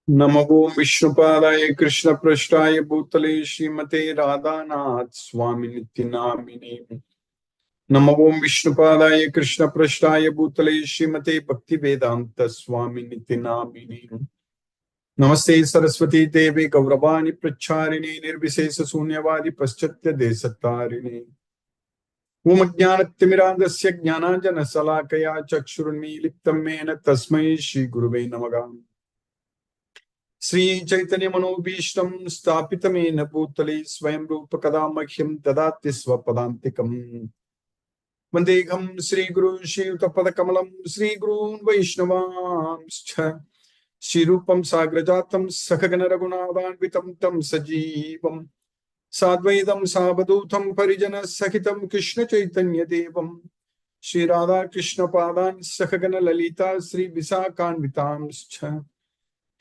नमो विष्णुपादाय कृष्ण पृष्ठाय भूतले श्रीमते राधानाथ स्वामी नित्य नामिने। नमो विष्णुपादाय कृष्ण पृष्ठाय भूतले श्रीमते भक्ति वेदांत स्वामी नित्य नामिने। नमस्ते सरस्वती देवी गौरवाणी प्रचारिणे निर्विशेष शून्यवादी पश्चात्य देशतारिणे। ओम ज्ञानतिमिरान्धस्य ज्ञानाञ्जनशलाकया चक्षुरुन्मीलितं येन तस्मै श्री गुरुवे नमः। श्री चैतन्य मनोभीष्टं स्थापितमेन भूतले स्वयं रूप कदा मह्यं ददाति स्वपदान्तिकम्। वन्देऽहं श्रीगुरुं श्रीयुतपदकमलं श्रीगुरून् वैष्णवांश्च श्रीरूपं साग्रजातं सखगण रघुनाथान्वितं तं सजीवं साद्वैतं सावधूतं परिजन सहितं कृष्ण चैतन्य देवं श्रीराधा कृष्ण पादान् सखगण ललिता श्री विशाखान्वितांश्च।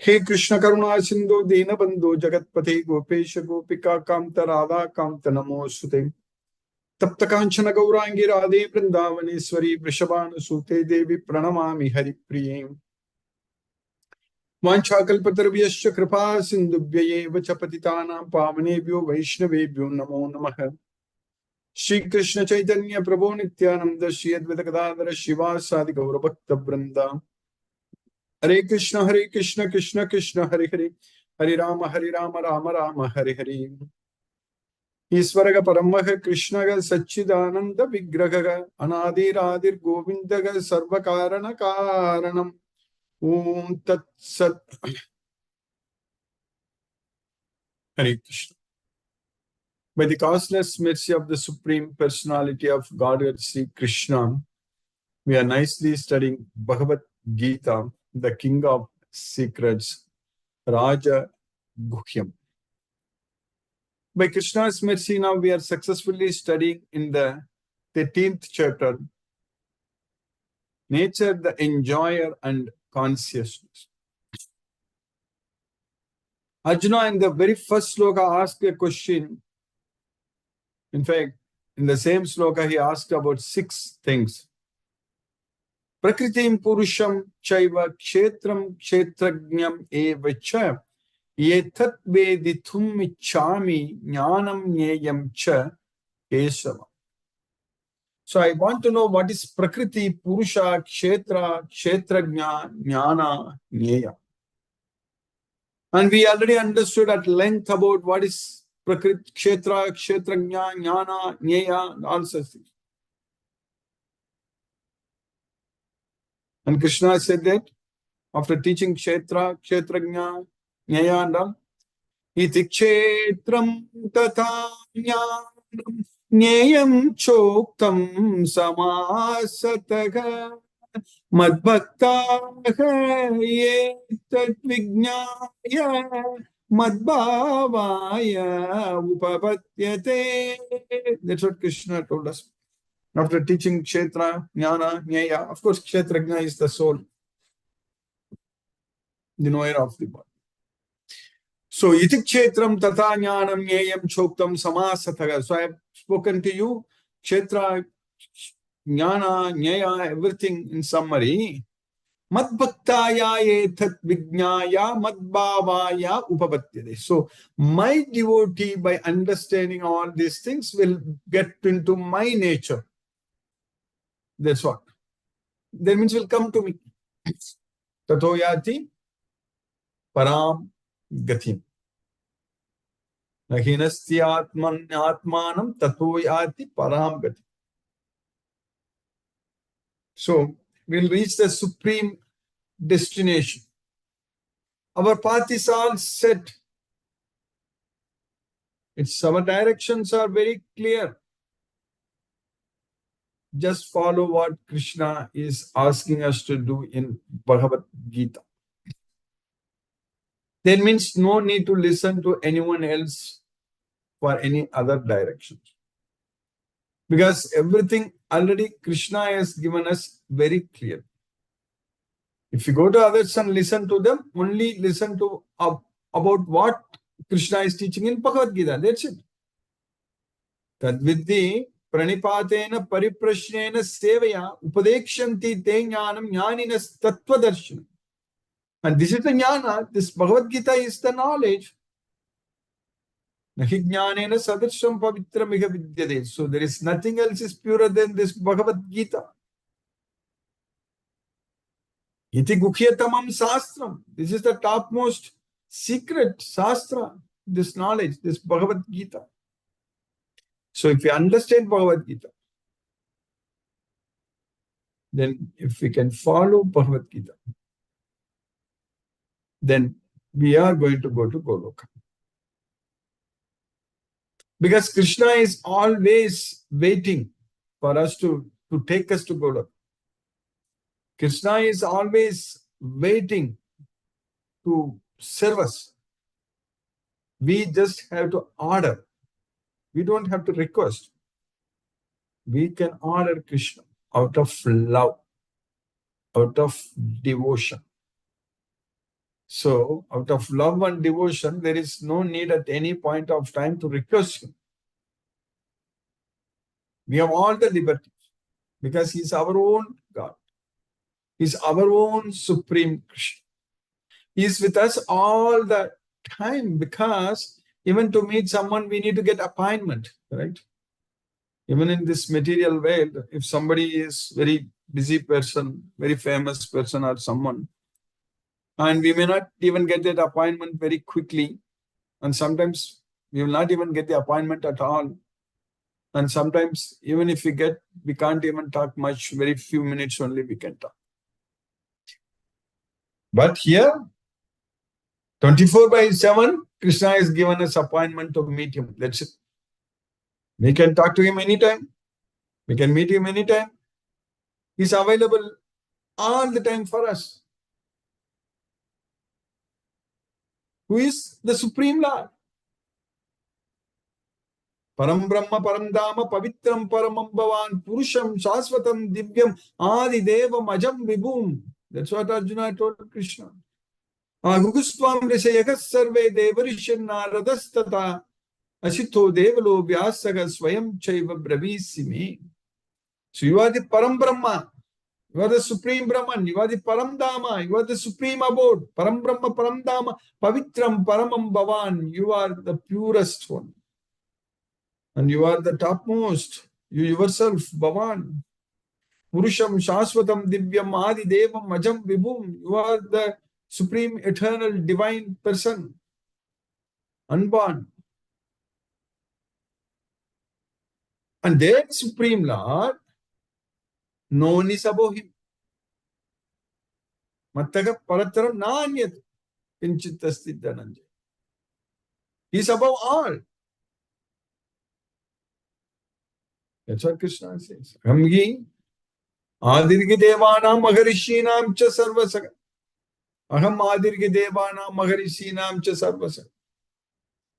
हे कृष्ण करुणा सिंधु दीनबंधु जगतपते गोपेश गोपिका कांत राधा कांत नमोस्तुते। तप्त कांचन गौरांगी राधे वृंदावनेश्वरी वृषभानुसुते देवी प्रणमामि हरिप्रिये। वाञ्छाकल्पतरुभ्यश्च कृपा सिन्धुभ्यैव च पतितानां पावनेभ्यो वैष्णवेभ्यो नमो नमः। श्री कृष्ण चैतन्य प्रभु नित्यानंद श्री अद्वैत गदाधर शिवासादि गौरभक्तवृंद। हरे कृष्ण कृष्ण कृष्ण हरे हरे, हरे राम राम हरे हरे। ईश्वर परमः कृष्ण सच्चिदानंद विग्रह अनादिरादिर गोविंद सर्व कारण कारणम। ओम तत्सत। हरे Krishna. By the causeless mercy of the Supreme Personality of Godhead Sri Krishna, we are nicely studying Bhagavad Gita, the King of Secrets, Raja Guhyam. By Krishna's mercy, now we are successfully studying in the 13th chapter, Nature, the Enjoyer and Consciousness. Arjuna, in the very first sloka, asked a question. In fact, in the same sloka, he asked about 6 things. Prakritim Purusham Chaiva Kshetram Kshetrajnam Eva Cha Yetat Vedithum Ichami Jnanam Nyayam Cha Kesava. So I want to know what is Prakriti, Purusha, Kshetra, Kshetrajna, Jnana, Nyaya. And we already understood at length about what is Prakriti, Kshetra, Kshetrajna, Jnana, Nyaya, all such things. And Krishna said that after teaching Kshetra, Kshetrajna, Nyaya and all, Iti Kshetram Tatha Jnanam Nyayam Choktam Samasataha Madbhaktaha Ye Tatvijnaya Madbhavaya Upapatyate. That's what Krishna told us. After teaching Kshetra, Jnana, Nyaya, of course, Kshetrajna is the soul, the knower of the body. So, iti kshetram tata jnanam nyayam choktam samasataha. So, I have spoken to you, kshetra, jnana, nyaya, everything in summary. Madbhaktaya etat vijnaya madbhavaya upapatyate. So, my devotee, by understanding all these things, will get into my nature. That's what. That means will come to me. Tato yati param gatim. Nahinastiyatmanatmanam tatoyati param. So we'll reach the supreme destination. Our path is all set. Our directions are very clear. Just follow what Krishna is asking us to do in Bhagavad Gita. That means no need to listen to anyone else for any other directions. Because everything already Krishna has given us very clear. If you go to others and listen to them, only listen to about what Krishna is teaching in Bhagavad Gita. That's it. Tadvidhi pranipatena pariprashnena sevaya upadekshanti te jnanam jnaninas tattvadarshana. And this is the jnana. This Bhagavad Gita is the knowledge. Nahi jnanena sadrisham pavitram iha vidyate. So there is nothing else is purer than this Bhagavad Gita. Iti gukhyatamam sastram. This is the topmost secret sastra. This knowledge, this Bhagavad Gita. So if you understand Bhagavad Gita, then if we can follow Bhagavad Gita, then we are going to go to Goloka. Because Krishna is always waiting for us to take us to Goloka. Krishna is always waiting to serve us. We just have to order. We don't have to request. We can order Krishna out of love, out of devotion. So, out of love and devotion, there is no need at any point of time to request him. We have all the liberty because he is our own God. He is our own Supreme Krishna. He is with us all the time because even to meet someone, we need to get appointment, right? Even in this material world, if somebody is very busy person, very famous person or someone, and we may not even get that appointment very quickly, and sometimes we will not even get the appointment at all. And sometimes even if we get, we can't even talk much, very few minutes only we can talk. But here, 24/7, Krishna has given us appointment to meet him. That's it. We can talk to him anytime. We can meet him anytime. He's available all the time for us. Who is the Supreme Lord? Param Brahma Param Dhamma Pavitram Paramam Bhavan Purusham Shasvatam Divyam Adi Devam Ajam Vibhum. That's what Arjuna told Krishna. Agugustvam Rishayakas Sarve Devarishan Naradastata Ashito Devalo Vyasaga Swayam Chaiva Bravisimi. So you are the Param Brahma. You are the Supreme Brahman. You are the Param Dhamma. You are the Supreme Abode. Param Brahma Param Dhamma Pavitram Paramam Bhavan. You are the purest one. And you are the topmost. You yourself, Bhavan. Purusham Shaswatam Divyam Adi Devam Ajam Vibhum. You are the supreme, eternal, divine person. Unborn. And that Supreme Lord, no one is above him. Mattaka Parataram Nanyat Pinchitasti Dhananjay. He is above all. That's what Krishna says. Hamgi Adirgi Devanam Maharishinam Cha Sarvasaga. Aham Adirgi Devanam Maharishinam Cha Sarvasaga.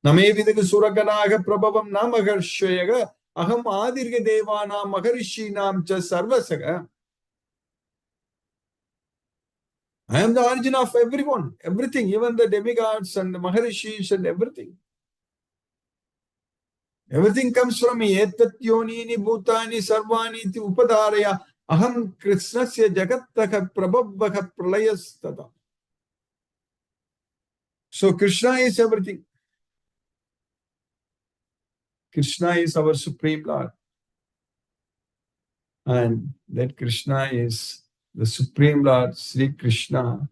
Name Vidaga Surakanaga Prabhavam Namaharshayaga. Aham Adirga Devana Maharishinam Cha Sarvasaga. I am the origin of everyone, everything, even the demigods and the Maharishis and everything. Everything comes from me. Etat yonini bhutani sarvani iti upadaraya. Aham krishnasya jagattaka prabhavvaka pralayastata. So Krishna is everything. Krishna is our Supreme Lord. And that Krishna is the Supreme Lord, Sri Krishna.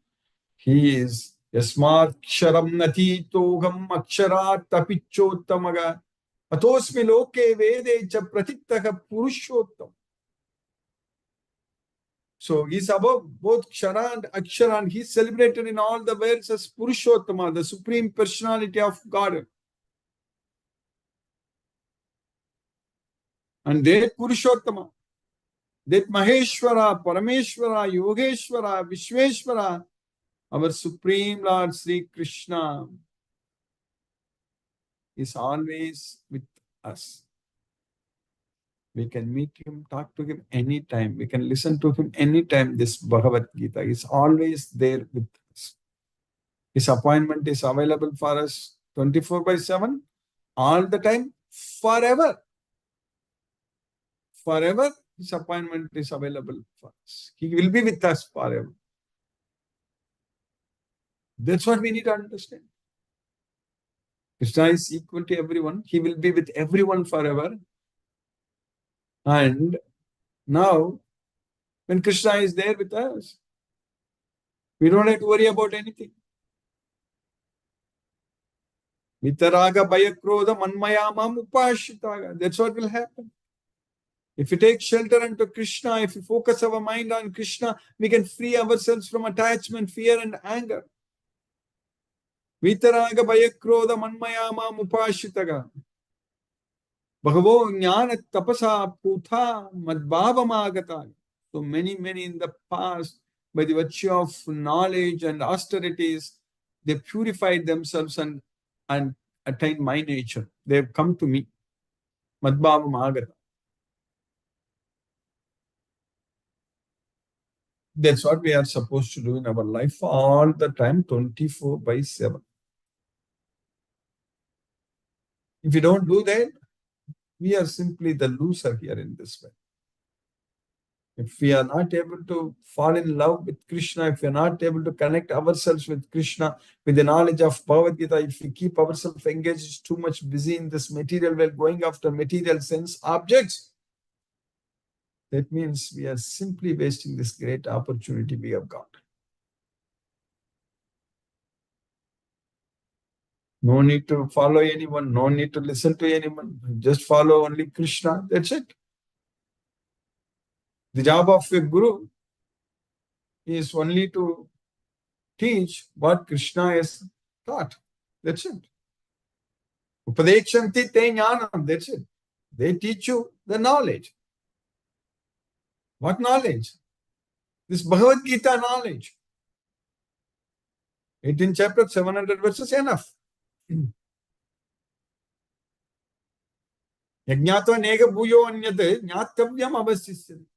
He is Yasmat Ksharam Natitogam Aksharat Tapichottamaga Atosmi Loke Vede Cha Pratittaka Purushottam. So he's above both Kshara and Akshara, and he's celebrated in all the worlds as Purushottama, the Supreme Personality of God. And that Purushottama, that Maheshwara, Parameshwara, Yogeshwara, Vishweshwara, our Supreme Lord Sri Krishna is always with us. We can meet him, talk to him anytime. We can listen to him anytime. This Bhagavad Gita is always there with us. His appointment is available for us 24/7, all the time, forever. Forever, his appointment is available for us. He will be with us forever. That's what we need to understand. Krishna is equal to everyone. He will be with everyone forever. And now, when Krishna is there with us, we don't have to worry about anything. Vitaraga bayakroda manmayamam upashitaga. That's what will happen. If we take shelter unto Krishna, if we focus our mind on Krishna, we can free ourselves from attachment, fear, and anger. Vitaraga bayakroda manmayamam upashitaga. Bhagavo jnana tapasa putha madbhavamagata. So many in the past, by the virtue of knowledge and austerities, they purified themselves and attained my nature. They have come to me. Madbhavamagata. That's what we are supposed to do in our life all the time, 24/7. If we don't do that, we are simply the loser here in this way. If we are not able to fall in love with Krishna, if we are not able to connect ourselves with Krishna, with the knowledge of Bhagavad Gita, if we keep ourselves engaged too much busy in this material world, going after material sense objects, that means we are simply wasting this great opportunity we have got. No need to follow anyone, no need to listen to anyone, just follow only Krishna, that's it. The job of a guru is only to teach what Krishna has taught. That's it. Upadekshanti te jnanam. That's it. They teach you the knowledge. What knowledge? This Bhagavad Gita knowledge. 18 chapters, 700 verses, enough. Yajnatva nega bhuyo anyate jnatavyam avasisyate.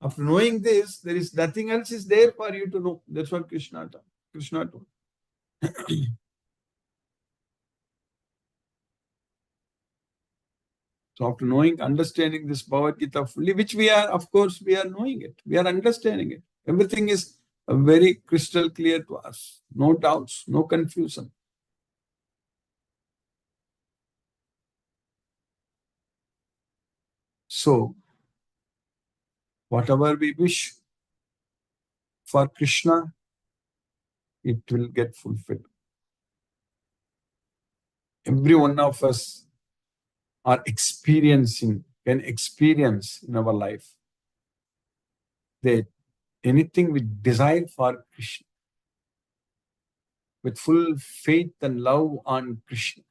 After knowing this, there is nothing else is there for you to know. That's what Krishna told. So after knowing, understanding this Bhagavad Gita fully, which we are, of course, we are knowing it. We are understanding it. Everything is very crystal clear to us. No doubts, no confusion. So, whatever we wish for Krishna, it will get fulfilled. Every one of us are can experience in our life that anything we desire for Krishna, with full faith and love on Krishna,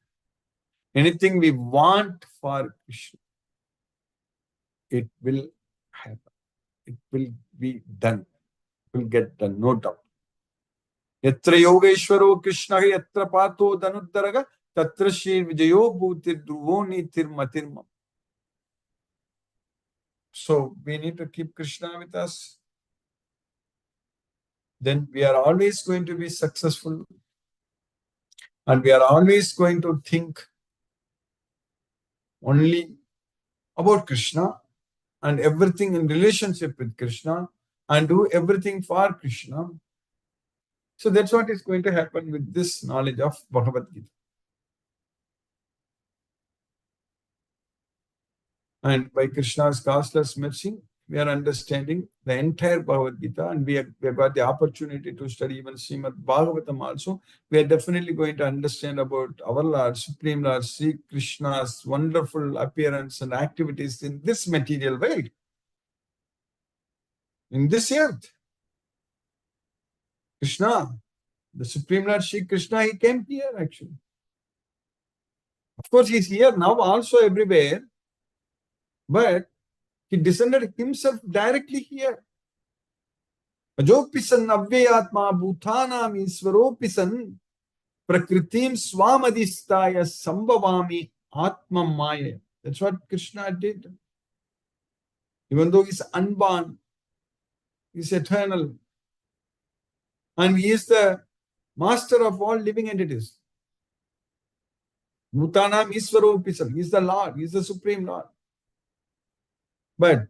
anything we want for Krishna, it will happen. It will be done. It will get done, no doubt. Yatra yogeshwaro Krishna yatra pato danuddaraga tatra shri vijayo bhutir dhruvo nitir matirmam. So we need to keep Krishna with us. Then we are always going to be successful. And we are always going to think only about Krishna and everything in relationship with Krishna and do everything for Krishna. So that's what is going to happen with this knowledge of Bhagavad Gita. And by Krishna's causeless mercy, we are understanding the entire Bhagavad Gita, and we have got the opportunity to study even Srimad Bhagavatam also. We are definitely going to understand about our Lord, Supreme Lord, Sri Krishna's wonderful appearance and activities in this material world, in this earth. Krishna, the Supreme Lord Sri Krishna, he came here actually. Of course, he is here now also everywhere, but he descended himself directly here. Ajopisan avyayatma bhutanam iswaropisan prakritim swamadistaya sambhavami atma maya. That's what Krishna did. Even though he's unborn, he's eternal, and he is the master of all living entities. Bhutanam iswaropisan. He is the Lord, he is the Supreme Lord. But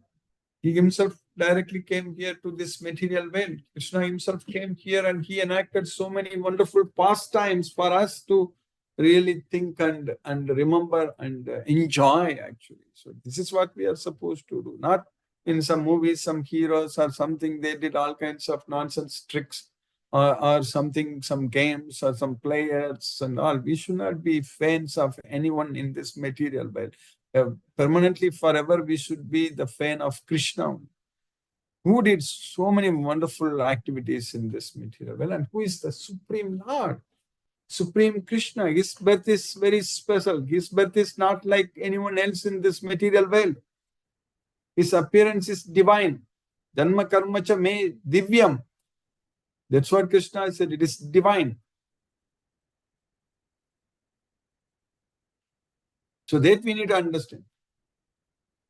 he himself directly came here to this material world. Krishna himself came here and he enacted so many wonderful pastimes for us to really think and remember and enjoy, actually. So this is what we are supposed to do. Not in some movies, some heroes or something, they did all kinds of nonsense tricks or something, some games or some players and all. We should not be fans of anyone in this material world. Permanently, forever, we should be the fan of Krishna, who did so many wonderful activities in this material world, and who is the Supreme Lord, Supreme Krishna. His birth is very special. His birth is not like anyone else in this material world. His appearance is divine. Janma karma cha me divyam. That's what Krishna said. It is divine. So that we need to understand.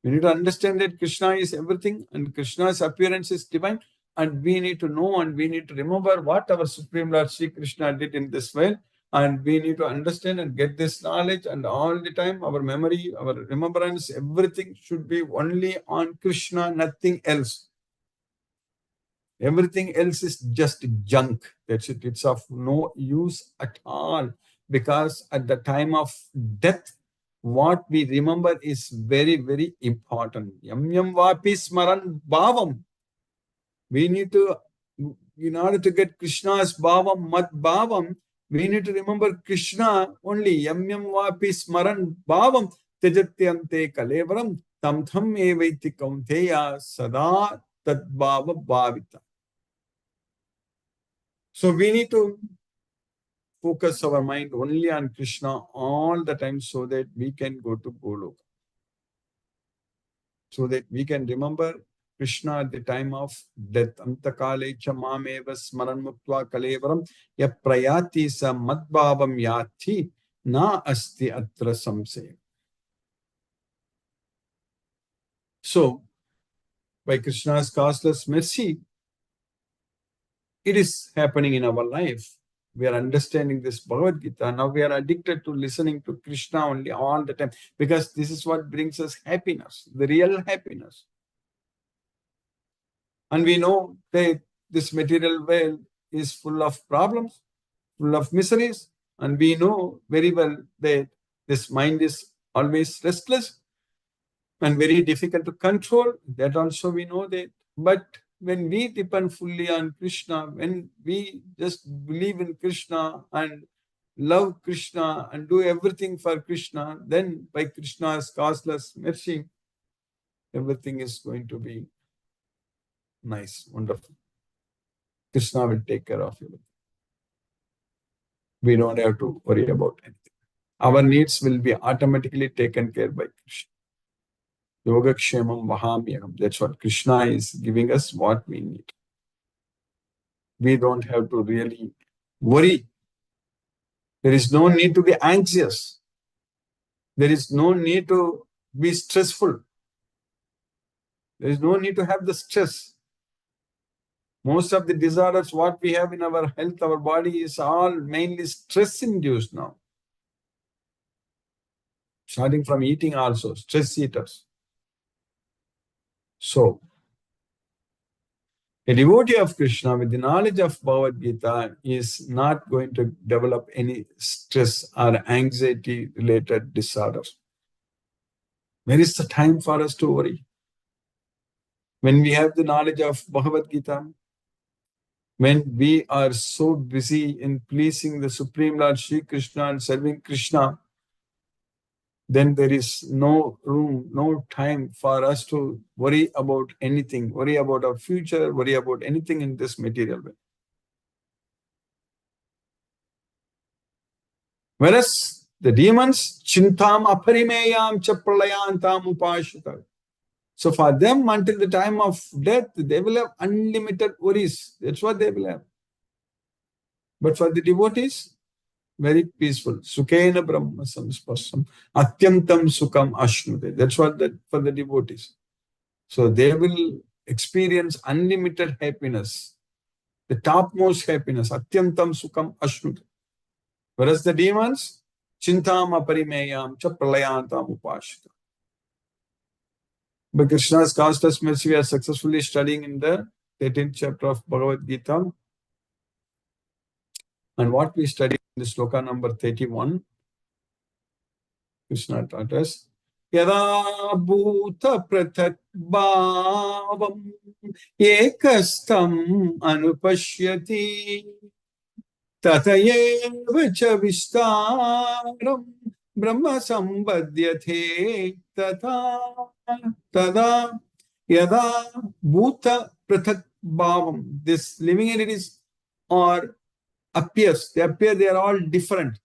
We need to understand that Krishna is everything and Krishna's appearance is divine. And we need to know and we need to remember what our Supreme Lord Sri Krishna did in this world. And we need to understand and get this knowledge. And all the time, our memory, our remembrance, everything should be only on Krishna, nothing else. Everything else is just junk. That's it. It's of no use at all. Because at the time of death, what we remember is very, very important. Yam yam vapi smaran bhavam. We need to, in order to get Krishna's bhavam, mad bhavam, we need to remember Krishna only. Yam yam vapi smaran bhavam tejatyante kalevaram tam tham evaiti kaunteya sada tad bhava bhavita. So we need to focus our mind only on Krishna all the time so that we can go to Goloka. So that we can remember Krishna at the time of death. Antakale cha mameva smaran muktva kalevaram ya prayati sa madbhavam yati na asti atra samsaya. So, by Krishna's causeless mercy, it is happening in our life. We are understanding this Bhagavad Gita. Now we are addicted to listening to Krishna only all the time because this is what brings us happiness, the real happiness. And we know that this material world is full of problems, full of miseries. And we know very well that this mind is always restless and very difficult to control. That also we know that. But when we depend fully on Krishna, when we just believe in Krishna and love Krishna and do everything for Krishna, then by Krishna's causeless mercy, everything is going to be nice, wonderful. Krishna will take care of everything. We don't have to worry about anything. Our needs will be automatically taken care by Krishna. Yogakshemam vahamyam. That's what Krishna is giving us, what we need. We don't have to really worry. There is no need to be anxious. There is no need to be stressful. There is no need to have the stress. Most of the disorders, what we have in our health, our body is all mainly stress-induced now. Starting from eating also, stress eaters. So, a devotee of Krishna with the knowledge of Bhagavad Gita is not going to develop any stress or anxiety-related disorders. Where is the time for us to worry? When we have the knowledge of Bhagavad Gita, when we are so busy in pleasing the Supreme Lord Sri Krishna and serving Krishna, then there is no room, no time for us to worry about anything, worry about our future, worry about anything in this material world. Whereas the demons, chintam aparimeyam cha pralayantam upashita. So for them, until the time of death, they will have unlimited worries. That's what they will have. But for the devotees, very peaceful. Sukhena Brahma samspasam. Atyantam sukham ashnute. That's what for the devotees. So they will experience unlimited happiness. The topmost happiness. Atyantam sukham ashnute. Whereas the demons, chintam aparimeyam cha pralayantam upashita. But Krishna has caused us mercy. We are successfully studying in the 13th chapter of Bhagavad Gita. And what we studied in the sloka number 31, Krishna taught us, Yada bhuta prathak bhavam ekastam anupashyati tatayeva cha vistaram brahma sambhadyate tata tada yada bhuta prathak bhavam. This living entities are appears. They appear, they are all different.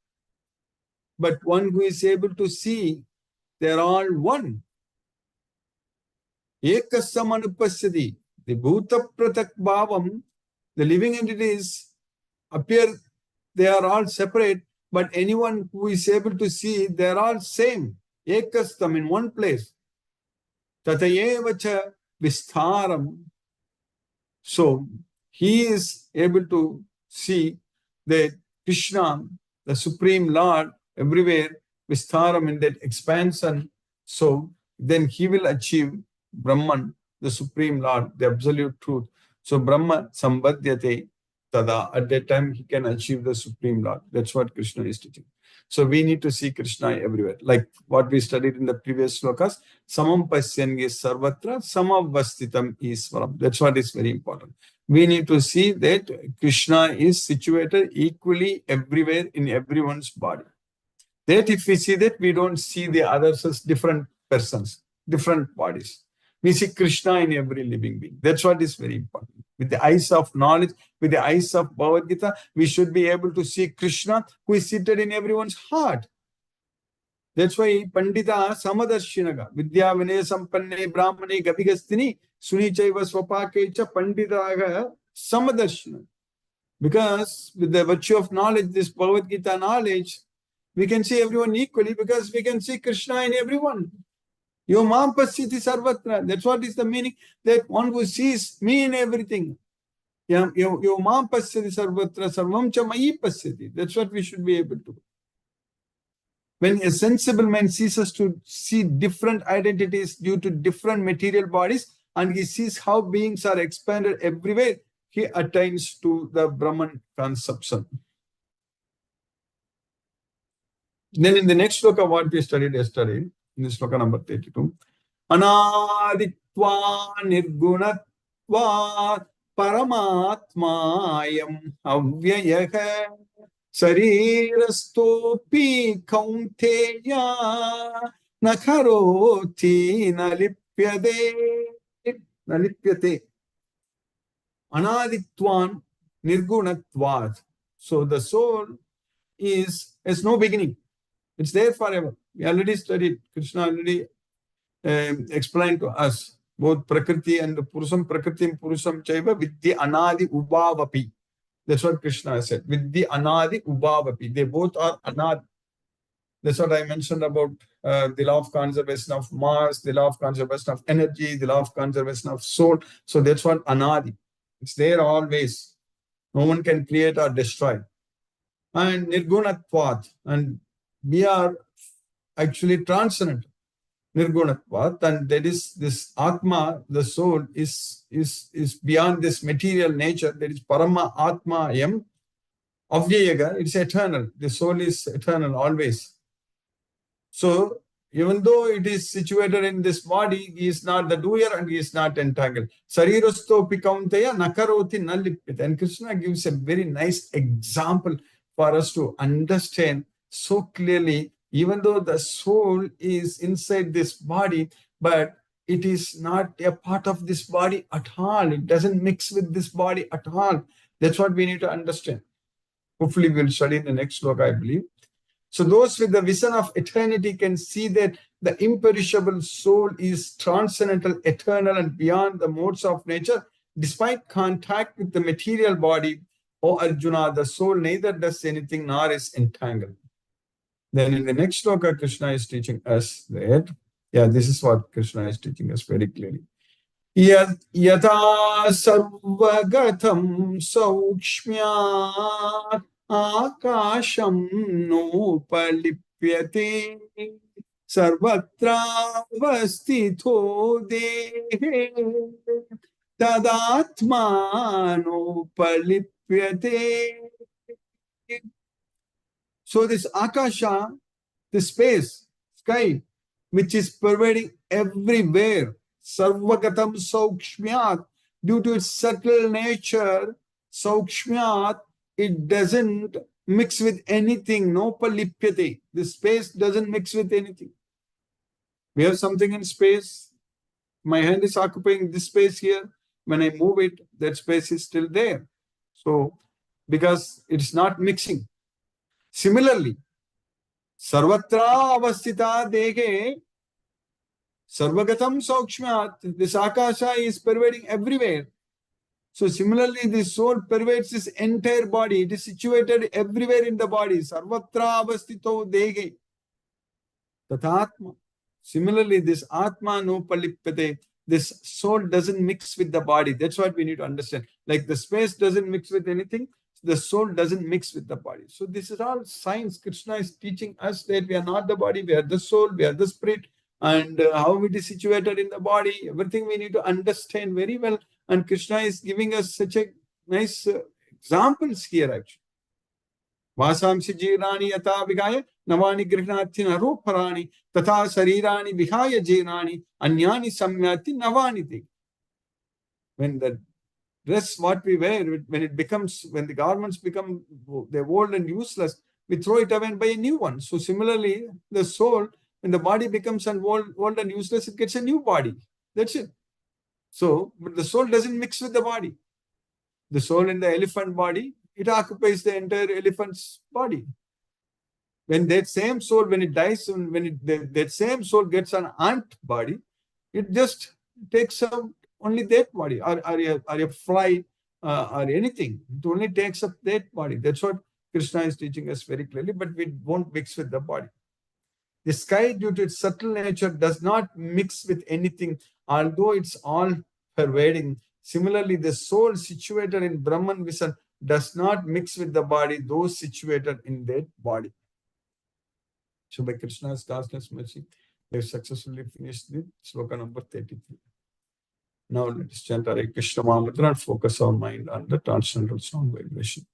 But one who is able to see, they are all one. Ekasam anupasyati. The bhuta pratak bhavam, the living entities appear, they are all separate, but anyone who is able to see, they are all same. Ekastam, in one place. Tatayeva cha vistaram. So he is able to see that Krishna, the Supreme Lord, everywhere, Vistaram, in that expansion. So then he will achieve Brahman, the Supreme Lord, the absolute truth. So Brahma Sambhadyate Tada. At that time, he can achieve the Supreme Lord. That's what Krishna is teaching. So we need to see Krishna everywhere. Like what we studied in the previous slokas, Samam Pasyangi Sarvatra, Samavastitam Iswaram. That's what is very important. We need to see that Krishna is situated equally everywhere in everyone's body. That if we see that, we don't see the others as different persons, different bodies. We see Krishna in every living being. That's what is very important. With the eyes of knowledge, with the eyes of Bhagavad Gita, we should be able to see Krishna who is seated in everyone's heart. That's why Pandita Samadarshinaga, Vidya Vinaya Sampanne Brahmane Gabigastini, Sunichaiva Swapakecha Panditaga Samadarshina. Because with the virtue of knowledge, this Bhagavad Gita knowledge, we can see everyone equally because we can see Krishna in everyone. Yo mam pasyati sarvatra. That's what is the meaning, that one who sees me in everything. Yo mam pasyati sarvatra sarvam cha mayi pasyati. That's what we should be able to. When a sensible man ceases to see different identities due to different material bodies, and he sees how beings are expanded everywhere, he attains to the Brahman conception. Then in the next sloka, what we studied yesterday, in the sloka number 32, Anaditva nirgunatva paramatmayam avyayaha sarirastopi kaunteya nakaroti nalipyate. Anaditvan nirgunatvad. So the soul has no beginning. It's there forever. We already studied. Krishna already explained to us both Prakriti and Purusam, Prakriti Purusam Chaiva Vidhi Anadi Ubhavapi. That's what Krishna said. Vidhi Anadi Ubhavapi. They both are Anadi. That's what I mentioned about the law of conservation of mass, the law of conservation of energy, the law of conservation of soul. So that's what Anadi. It's there always. No one can create or destroy. And Nirgunatvat. And we are actually transcendent, nirgunatvat, and that is this Atma, the soul, is beyond this material nature. That is Parama Atma Yam Avyayaga. It's eternal. The soul is eternal always. So even though it is situated in this body, he is not the doer and he is not entangled. Sarirastopi kaunteya nakaroti nalipyate. And Krishna gives a very nice example for us to understand so clearly, even though the soul is inside this body, but it is not a part of this body at all. It doesn't mix with this body at all. That's what we need to understand. Hopefully we'll study in the next sloka, I believe. So those with the vision of eternity can see that the imperishable soul is transcendental, eternal, and beyond the modes of nature. Despite contact with the material body, O Arjuna, the soul neither does anything nor is entangled. Then in the next sloka, Krishna is teaching us that, this is what Krishna is teaching us very clearly. Yata sarvagatam saukshmya akasham nopalipyate सर्वत्रावस्थितो देहे तदात्मानोपलिप्यते. So this akasha, the space, sky, which is pervading everywhere, sarvagatam saukshmyat, due to its subtle nature, saukshmyat, it doesn't mix with anything, no palipyate. The space doesn't mix with anything. We have something in space. My hand is occupying this space here. When I move it, that space is still there. So, because it's not mixing. Similarly, sarvatra avastita dege, sarvagatam saukshmat, this akasha is pervading everywhere. So similarly, the soul pervades this entire body. It is situated everywhere in the body. Sarvatra avastito dege. Tatatma. Similarly, this Atma no palipate, this soul doesn't mix with the body. That's what we need to understand. Like the space doesn't mix with anything, the soul doesn't mix with the body. So this is all science. Krishna is teaching us that we are not the body, we are the soul, we are the spirit, and how it is situated in the body. Everything we need to understand very well. And Krishna is giving us such a nice examples here actually. वासांसि जीर्णानि यथा विहाय नवानि गृह्णाति नरोपराणि तथा शरीराणि विहाय जीर्णानि अन्यानि संयाति नवानि ते. When the dress what we wear, when the garments become they're old and useless, we throw it away and buy a new one. So similarly, the soul, when the body becomes old and useless, it gets a new body. That's it. So, but the soul doesn't mix with the body. The soul in the elephant body, it occupies the entire elephant's body. When that same soul, when it dies, that same soul gets an ant body, it just takes up only that body, or a fly, or anything. It only takes up that body. That's what Krishna is teaching us very clearly, but we won't mix with the body. The sky, due to its subtle nature, does not mix with anything, although it's all pervading. Similarly, the soul situated in Brahman Visan does not mix with the body, those situated in that body. So by Krishna's vastness mercy, we have successfully finished the sloka number 33. Now let us chant Hare Krishna Mahamantra and focus our mind on the transcendental sound vibration.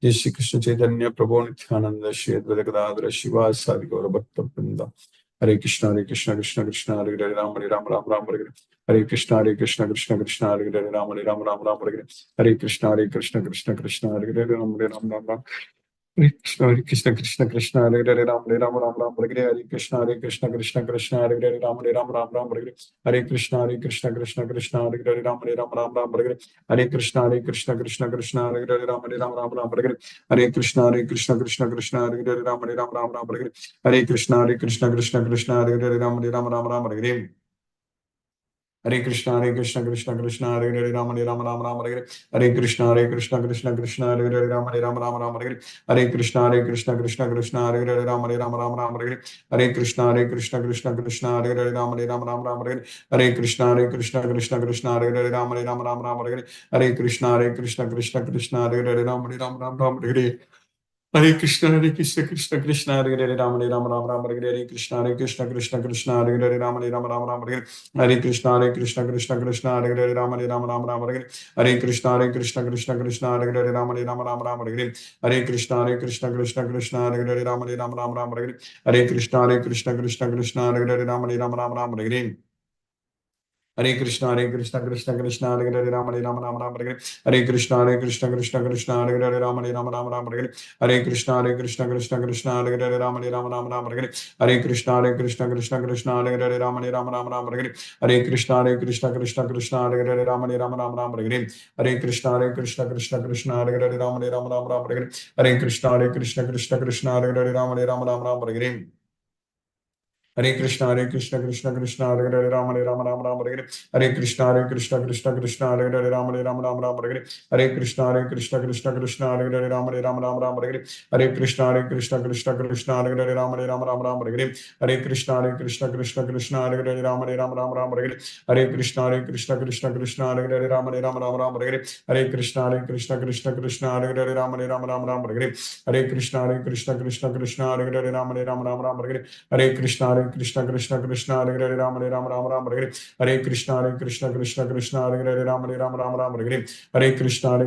Jai Shri Krishna Chaitanya Prabhu Nityananda Shri Advaita Gadadhara Shiva Sadi Gaura Bhakta Vrinda. Hare Krishna Krishna Krishna Hare Hare Ram Ram Ram Hare Hare Krishna Krishna Krishna Hare Hare Ram Ram Hare Hare Krishna Krishna Krishna Hare Hare Ram Ram. Hare Krishna Krishna Hare Hare Ram Ram Hare Hare Krishna Krishna Krishna Hare Hare Ram Ram Hare Hare Krishna Krishna Krishna Hare Hare Ram Ram Hare Hare Krishna Krishna Krishna Hare Hare Ram Ram Hare Hare Krishna Krishna Krishna Hare Hare Ram Ram Hare Hare Krishna Krishna Krishna Hare Hare Ram Hare Hare Krishna Krishna Hare Hare Ram Hare Hare Krishna Krishna Krishna Hare Hare Ram Hare Hare Krishna Krishna Krishna Hare Hare Ram Hare Hare Krishna Krishna Krishna Hare Hare Ram Hare Krishna Krishna Krishna Hare Hare Ram Hare Hare Krishna Krishna Krishna Hare Hare Ram Hare Hare Krishna Krishna Hare Hare Ram Hare Krishna Krishna Krishna Hare Hare Ram Hare Krishna Krishna Hare Hare Ram Hare Krishna Krishna Hare Hare Ram Hare Krishna Krishna Hare Hare Ram Hare Krishna Krishna Hare Hare Ram Hare Hare Krishna Krishna Hare Hare Ram Hare Hare Krishna Krishna Hare Hare Ram Hare Krishna Krishna Hare Hare Ram Hare Krishna Krishna Hare Hare Ram Hare Krishna Krishna Hare Hare Ram Hare Krishna Krishna Hare Hare Ram Hare Krishna Krishna Hare Hare Ram Hare Krishna Krishna Krishna Hare Hare Ram Hare Hare Krishna Krishna Krishna Hare Hare Rama Rama Rama Hare Hare Hare Krishna Krishna Krishna Hare Hare Rama Rama Hare Hare Hare Krishna Krishna Hare Hare Rama Rama Hare Hare Hare Krishna Krishna Krishna Hare Hare Rama Rama Hare Hare Hare Krishna Krishna Krishna Hare Hare Rama Rama Hare Hare Hare Krishna Krishna Krishna Hare Hare Rama Rama Hare Hare Hare Krishna Krishna Krishna Hare Hare Rama Rama Hare Hare Hare Krishna Krishna Krishna Hare Hare Rama Rama Hare Hare Hare Krishna Krishna Hare Hare Rama Rama Hare Hare Hare Krishna Krishna Hare Hare Rama Rama Hare Hare Hare Krishna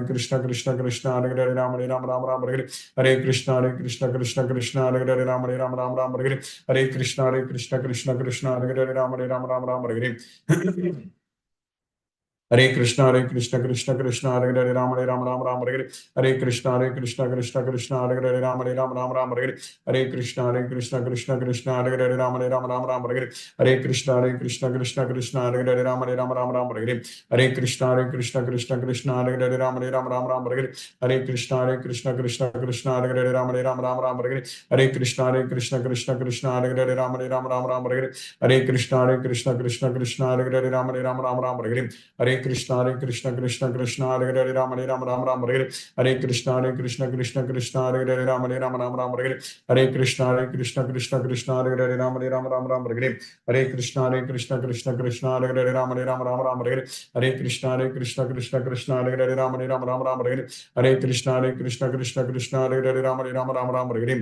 Krishna Hare Hare Rama Rama Hare Hare Hare Krishna Krishna Hare Hare Rama Rama Hare Hare Hare Krishna Krishna Hare Hare Rama Rama Hare Hare Hare Krishna Krishna Hare Hare Rama Rama Hare Hare Hare Krishna Krishna Hare Hare Rama Rama Hare Hare Hare Krishna Krishna Hare Hare Rama Rama Hare Hare Hare Krishna Krishna Hare Hare Rama Rama Hare Hare Hare Krishna Krishna Hare Hare Rama Rama Hare Hare Hare Krishna Krishna Hare Hare Rama Rama Hare Hare Hare Krishna Krishna Hare Hare Rama Rama Hare Hare Hare Krishna Krishna Hare Hare Rama Rama Hare Hare Hare Krishna Krishna Hare Hare Rama Rama Hare Hare Hare Krishna Krishna Hare Hare Rama Rama Hare Hare Hare Krishna Krishna Hare Hare Rama Rama Hare Hare Hare Krishna Krishna Hare Hare Rama Rama Hare Hare Hare Krishna Krishna Hare Hare Rama Rama Hare Hare Hare Krishna Krishna Hare Hare Rama Rama Hare Hare Hare Krishna Krishna Hare Hare Rama Rama Hare Hare Hare Krishna Krishna Hare Hare Rama Rama Hare Hare Hare Krishna Krishna Hare Hare Rama Rama Hare Hare Hare Krishna Krishna Hare Hare Rama Rama Hare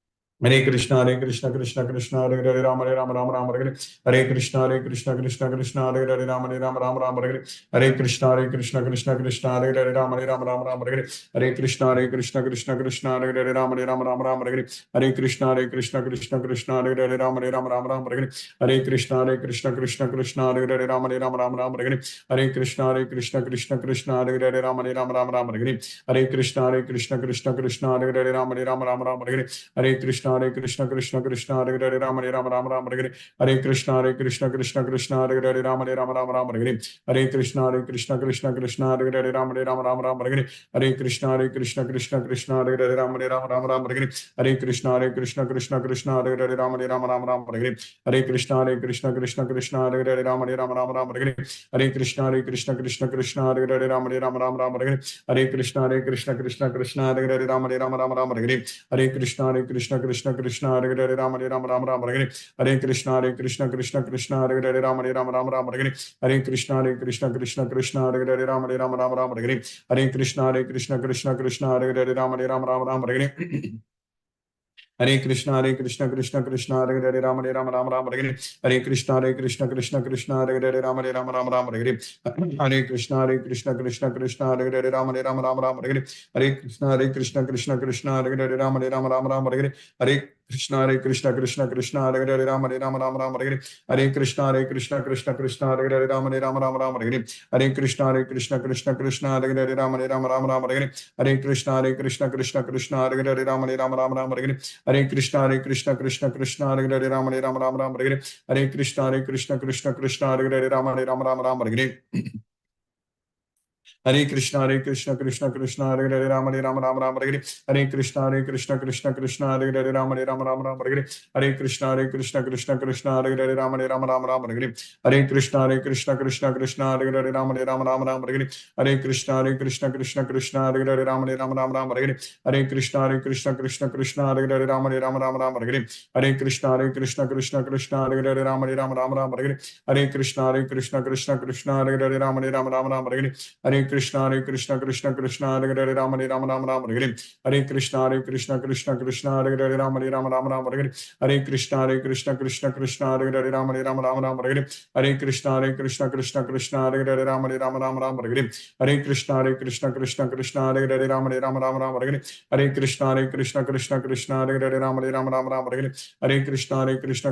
Hare Hare Krishna Krishna Hare Hare Rama Rama Hare Hare Hare Krishna Krishna Hare Hare Rama Rama Hare Hare Hare Krishna Krishna Hare Hare Rama Rama Hare Hare Hare Krishna Krishna Hare Hare Rama Rama Hare Hare Hare Krishna Krishna Hare Hare Rama Rama Hare Hare Hare Krishna Krishna Hare Hare Rama Rama Hare Hare Hare Krishna Krishna Hare Hare Rama Rama Hare Hare Hare Krishna Krishna Hare Hare Rama Rama Hare Hare Hare Krishna Krishna Hare Hare Rama Rama Hare Hare Hare Krishna Krishna Hare Hare Rama Rama Hare Hare Hare Krishna Krishna Hare Hare Rama Rama Hare Hare Hare Krishna Krishna Hare Hare Rama Rama Hare Hare Hare Krishna Krishna Hare Hare Rama Rama Hare Hare Hare Krishna Krishna Hare Hare Rama Rama Hare Hare Hare Krishna Krishna Hare Hare Rama Rama Hare Hare Hare Krishna Krishna Hare Hare Rama Rama Hare Hare Hare Krishna Krishna Hare Hare Rama Rama Hare Hare Hare Krishna Krishna Hare Hare Rama Rama Hare Hare Hare Krishna Krishna Hare Hare Rama Rama Hare Hare Hare Krishna Krishna Hare Hare Rama Rama Hare Hare Hare Krishna Krishna Hare Hare Rama Rama Hare Hare Hare Krishna Krishna Hare Hare Rama Rama Hare Hare Hare Krishna Krishna Hare Hare Rama Rama Hare Hare Hare Krishna Krishna Hare Hare Rama Rama Hare Hare Hare Krishna Krishna Hare Hare Rama Rama Hare Hare Hare Krishna Krishna Hare Hare Rama Rama Hare Hare Hare Krishna Krishna Hare Hare Rama Rama Hare Hare Hare Krishna Krishna Hare Hare Rama Rama Hare Hare Hare Krishna Krishna Hare Hare Rama Rama Hare Hare Hare Krishna Krishna Hare Hare Rama Rama Hare Hare Hare Krishna Krishna Hare Hare Rama Rama Hare Hare Hare Krishna Krishna Hare Hare Rama Rama Hare Hare Hare Krishna Krishna Hare Hare Rama Rama Hare Hare Hare Krishna Krishna Hare Hare Rama Rama Hare Hare Hare Krishna Krishna Hare Hare Rama Rama Hare Hare Hare Krishna Krishna Hare Hare Rama Rama Hare Hare Hare Krishna Krishna Hare Hare Rama Rama Hare Hare Hare Krishna Krishna Hare Hare Rama Rama Hare Hare Hare Krishna Krishna Hare Hare Rama Rama Hare Hare Hare Krishna Krishna Hare Hare Rama Rama Hare Hare Hare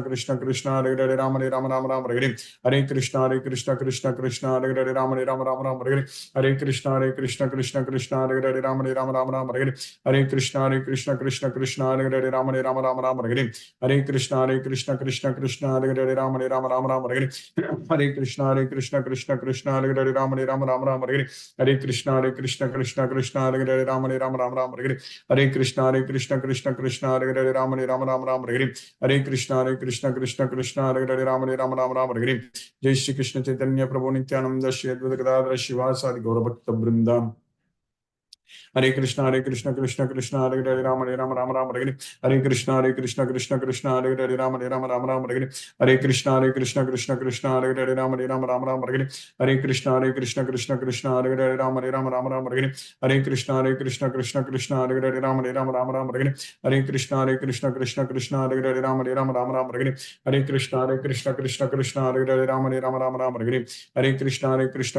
Krishna Krishna Hare Hare Rama Rama Hare Hare Hare Krishna Krishna Hare Hare Rama Rama Hare Hare Hare Hare Krishna Krishna Krishna Hare Hare Ram Ram Ram Ram Hare Hare Hare Krishna Krishna Krishna Hare Hare Ram Ram Ram Hare Hare Krishna Krishna Krishna Krishna Hare Hare Ram Ram Ram Hare Hare Krishna Krishna Krishna Krishna Hare Hare Ram Ram Ram Hare Hare Krishna Krishna Krishna Krishna Hare Hare Ram Ram Hare Hare Krishna Krishna Krishna Krishna Hare Hare Ram Ram Hare Hare Krishna Krishna Krishna Krishna Hare Hare Ram Ram Hare Jai Shri Krishna Chaitanya Prabhu Nityananda Shri Advaita Gadadhara Shivasadi Gaura Bhakta Vrinda Hare Krishna Krishna Krishna Hare Hare Ram Ram Hare Hare Krishna Krishna Krishna Hare Hare Ram Ram Hare Hare Krishna Krishna Krishna Hare Hare Ram Ram Hare Hare Krishna Krishna Krishna Hare Hare Ram Ram Hare Hare Krishna Krishna Krishna Hare Hare Ram Ram Hare Hare Krishna Krishna Krishna Hare Hare Ram Ram Hare Hare Krishna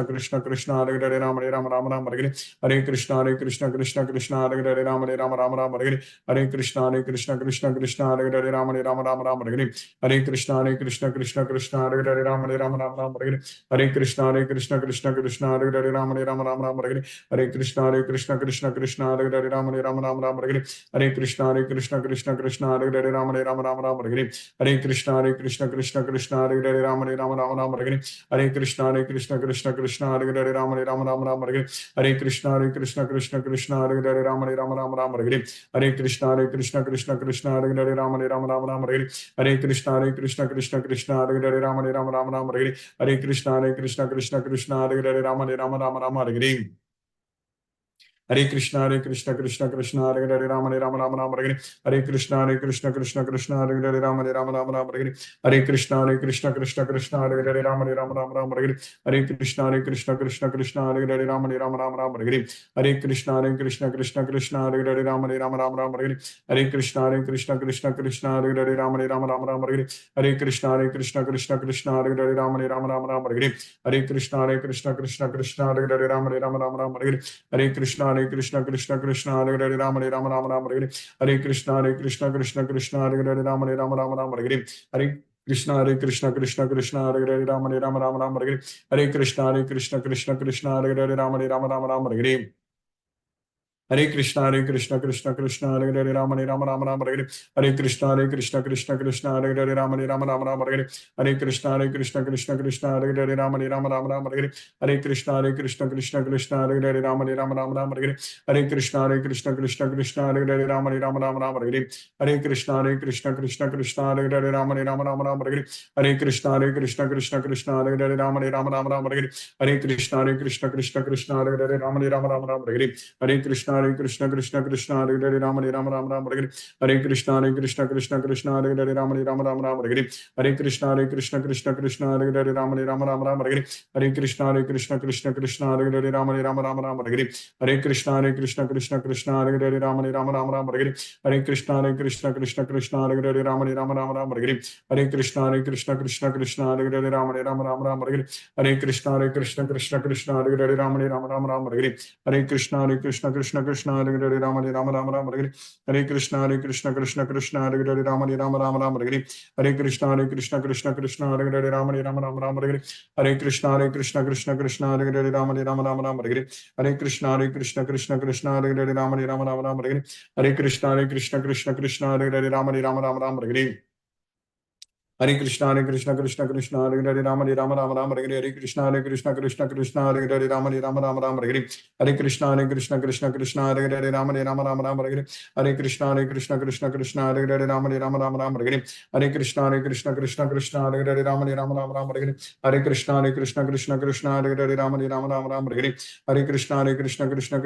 Krishna Krishna Hare Hare Ram Ram Hare Hare Krishna Krishna Krishna Hare Hare Ram Ram Hare Hare Krishna Krishna Krishna Hare Hare Ram Ram Hare Hare Krishna Krishna Krishna Hare Hare Ram Ram Hare Hare Krishna Krishna Krishna Hare Hare Ram Ram Hare Hare Krishna Krishna Krishna Hare Hare Ram Ram Hare Hare Krishna Krishna Krishna Hare Hare Ram Ram Hare Hare Krishna Krishna Krishna Hare Hare Ram Ram Hare Hare Krishna Krishna Krishna Hare Hare Ram Ram Hare Hare Krishna Krishna Krishna Hare Hare Ram Ram Hare Hare Krishna Krishna Krishna Hare Hare Ram Hare Hare Krishna Krishna Krishna Hare Hare Ram Hare Hare Krishna Krishna Krishna Hare Hare Ram Hare Hare Krishna Krishna Krishna Hare Hare Ram Hare Hare Krishna Krishna Krishna Hare Hare Ram Hare Hare Krishna Krishna Hare Hare Ram Hare Krishna Krishna Krishna Hare Hare Ram Hare Krishna Krishna Krishna Hare Hare Ram Hare Krishna Krishna Krishna Hare Hare Ram Hare Krishna Krishna Krishna Hare Hare Ram Hare Krishna Krishna Krishna Hare Hare Ram Hare Krishna Krishna Krishna Hare Hare Ram Hare Krishna Krishna Hare Hare Ram Hare Hare Krishna Krishna Hare Hare Ram Hare Krishna Krishna Hare Hare Ram Hare Hare Krishna Krishna Hare Hare Ram Hare Hare Krishna Krishna Hare Hare Ram Hare Hare Krishna Krishna Hare Hare Ram Hare Hare Krishna Krishna Hare Hare Ram Hare Hare Krishna Krishna Hare Hare Ram Hare Krishna Krishna Hare Hare Ram Hare Krishna Krishna Hare Hare Ram Hare Krishna Krishna Hare Hare Ram Hare Krishna Krishna Hare Hare Ram Hare Krishna Krishna Hare Hare Ram Hare Hare Krishna Krishna Hare Hare Ram Hare Hare Krishna Krishna Hare Hare Ram Hare Krishna Krishna Hare Hare Ram Hare Krishna Krishna Hare Hare Ram Hare Krishna Krishna Hare Hare Ram Hare Krishna Krishna Hare Hare Ram Hare Krishna Krishna Hare Hare Ram Hare Krishna Hare Hare Ram Hare Krishna Krishna Hare Hare Ram Hare Krishna Krishna Hare Hare Ram Hare Krishna Krishna Hare Hare Ram Hare Krishna Krishna Hare Hare Ram Hare Krishna Krishna Hare Hare Ram Hare Krishna Krishna Hare Hare Ram Hare Hare Krishna Krishna Hare Hare Ram Hare Krishna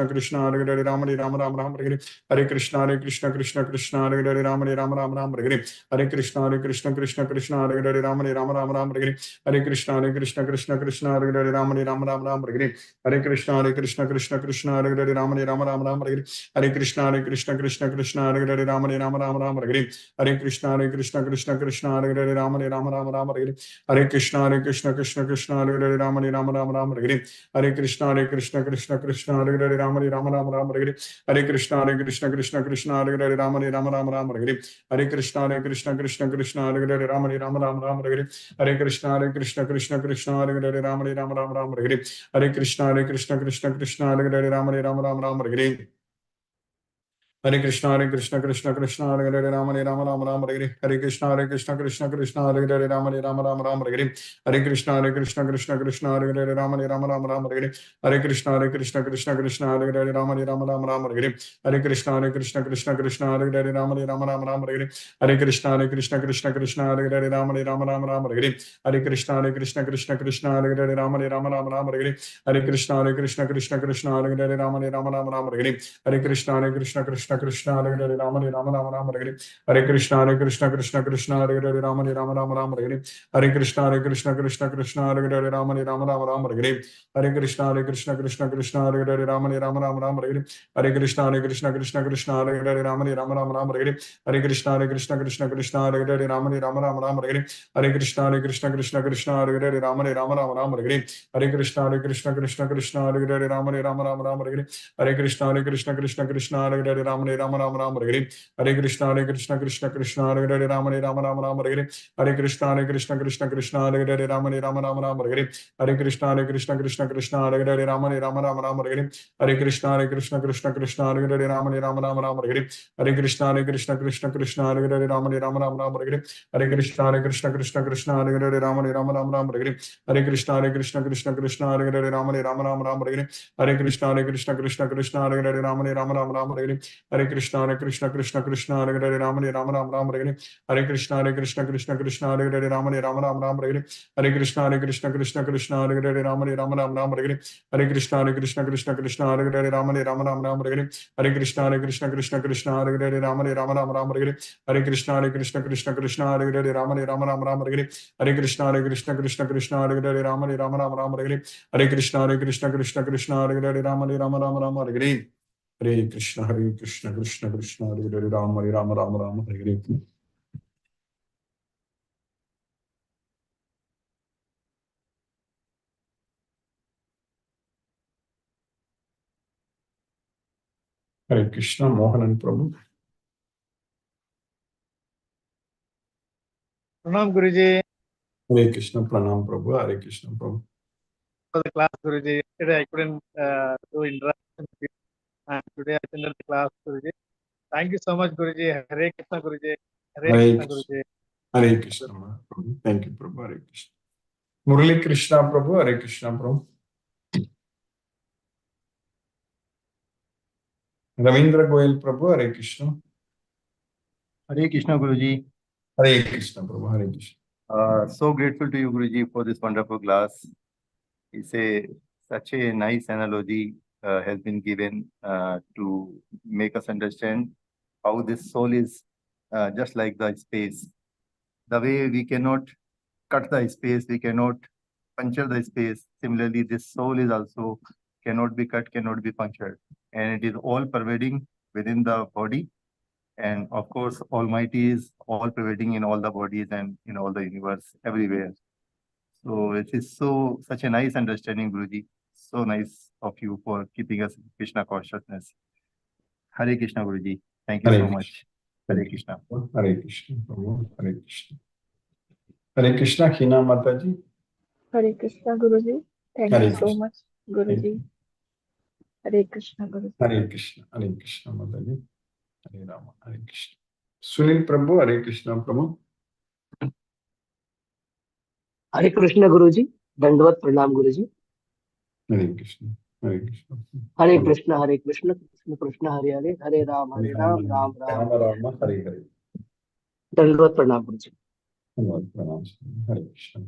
Krishna Hare Hare Ram Hare Krishna Krishna Hare Hare Ram Hare Krishna Krishna Hare Hare Ram Hare Krishna Krishna Hare Hare Ram Hare Krishna Krishna Hare Hare Ram Hare Krishna Krishna Hare Hare Ram Hare Krishna Hare Hare Ram Hare Krishna Krishna Hare Hare Ram Hare Krishna Krishna Hare Hare Ram Hare Krishna Krishna Hare Hare Ram Hare Krishna Krishna Hare Hare Ram Hare Krishna Krishna Hare Hare Ram Hare Krishna Krishna Hare Hare Ram Hare Krishna Krishna Hare Hare Ram Hare Krishna Krishna Hare Hare Ram Rama Rama Hare Hare Krishna Krishna Krishna Hare Hare Rama Rama Hare Hare Krishna Krishna Krishna Hare Hare Rama Rama Hare Hare Krishna Krishna Krishna Hare Hare Rama Rama Hare Hare Krishna Krishna Krishna Hare Hare Rama Rama Hare Hare Krishna Krishna Krishna Hare Hare Rama Rama Hare Hare Krishna Krishna Krishna Hare Hare Rama Rama Hare Hare Krishna Krishna Krishna Hare Hare Rama Rama Hare Hare Krishna Krishna Krishna Hare Hare Rama Rama Hare Hare Krishna Krishna Krishna Hare Hare Rama Rama Hare Hare Krishna Krishna Krishna Hare Hare Rama Rama Hare Hare Krishna Krishna Krishna Hare Hare Rama Rama Hare Hare Krishna Krishna Krishna Hare Hare Rama Rama Hare Hare Krishna Krishna Krishna Hare Hare Rama Rama Hare Hare Krishna Krishna Krishna Hare Hare Rama Rama Hare Hare Krishna Krishna Krishna Hare Hare Rama Rama Hare Hare Krishna Krishna Krishna Hare Hare Rama Rama Hare Hare Krishna Krishna Krishna Hare Hare Rama Rama Hare Hare Krishna Krishna Krishna Hare Hare Rama Rama Hare Hare Krishna Krishna Krishna Hare Hare Rama Rama Hare Hare Krishna Krishna Krishna Hare Hare Rama Rama Hare Hare Krishna Krishna Krishna Hare Hare Rama Rama Hare Hare Krishna Krishna Krishna Hare Hare Rama Rama Hare Hare Krishna Krishna Krishna Hare Hare Rama Rama Hare Hare Krishna Krishna Krishna Hare Hare Rama Rama Hare Hare Krishna Krishna Krishna Hare Hare Rama Rama Hare Hare Krishna Krishna Krishna Hare Hare Rama Rama Hare Hare Krishna Krishna Krishna Hare Hare Rama Rama Hare Hare Krishna Krishna Krishna Hare Hare Rama Rama Hare Hare Krishna Krishna Krishna Hare Hare Rama Rama Hare Hare Krishna Krishna Krishna Hare Hare Rama Rama Hare Hare Krishna Krishna Krishna Hare Hare Rama Rama Hare Hare Krishna Krishna Krishna Hare Hare Rama Rama Hare Hare Krishna Krishna Krishna Hare Hare Rama Rama Hare Hare Krishna Krishna Krishna Hare Hare Rama Rama Hare Hare Krishna Krishna Krishna Hare Hare Rama Rama Hare Hare Krishna Krishna Krishna Hare Hare Rama Rama Hare Hare Krishna Krishna Krishna Hare Hare Rama Rama Hare Hare Krishna Krishna Krishna Hare Hare Rama Hare Hare Hare Krishna Mohanan Prabhu Pranam Guruji. Hare Krishna Pranam Prabhu Hare Krishna Prabhu For the class Guruji. Yesterday I couldn't do interaction with you, and today I attended the class Guruji. Thank you so much Guruji. Hare Krishna Guruji. Hare Krishna Guruji. Hare Krishna Prabhu. Thank you Prabhu. Hare Krishna. Murali Krishna Prabhu. Hare Krishna Prabhu. Ravindra Goyal Prabhu. Hare Krishna. Hare Krishna Guruji. Hare Krishna Prabhu. Hare Krishna. So grateful to you Guruji for this wonderful class. Such a nice analogy has been given to make us understand how this soul is just like the space. The way we cannot cut the space, we cannot puncture the space. Similarly, this soul is also cannot be cut, cannot be punctured. And it is all pervading within the body. And of course, Almighty is all pervading in all the bodies and in all the universe, everywhere. So it is such a nice understanding, Guruji. So nice of you for keeping us in Krishna consciousness. Hare Krishna, Guruji. Thank you so much. Hare Krishna. Hare Krishna. Hare Krishna. Hare Krishna, Hina Mataji. Hare Krishna, Guruji. Thank Hare you so Krishna. much, Guruji. Hare Krishna, Guruji. Hare Krishna. Hare Krishna, Mataji. Hare Rama. Hare Krishna. Sunil Prabhu. Hare Krishna, Prabhu. Hare Krishna Guruji, Dandavat Pranam Guruji. Hare Krishna. Hare Krishna. Hare Krishna, Hare Krishna, Krishna Krishna, Hare Hare, Hare Ram, Hare Ram, Ram Ram. Rama, Hare Hare. Dandavat Pranam Guruji. Hare Krishna.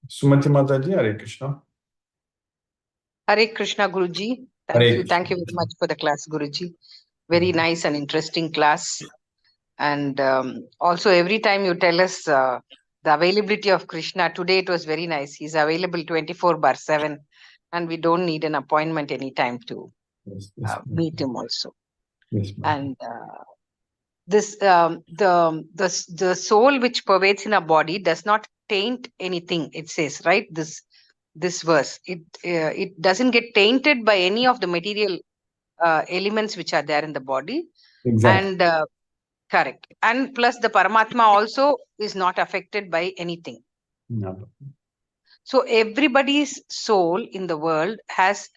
Sumati Mataji. Hare Krishna. Hare Krishna Guruji. Thank you very much for the class, Guruji. Very nice and interesting class. And also every time you tell us the availability of Krishna, today it was very nice. He's available 24/7 and we don't need an appointment anytime to meet him also. Yes, and this the soul which pervades in our body does not taint anything. It says, right? This verse. It doesn't get tainted by any of the material elements which are there in the body. Exactly. And correct. And plus the Paramatma also is not affected by anything. No. So everybody's soul in the world has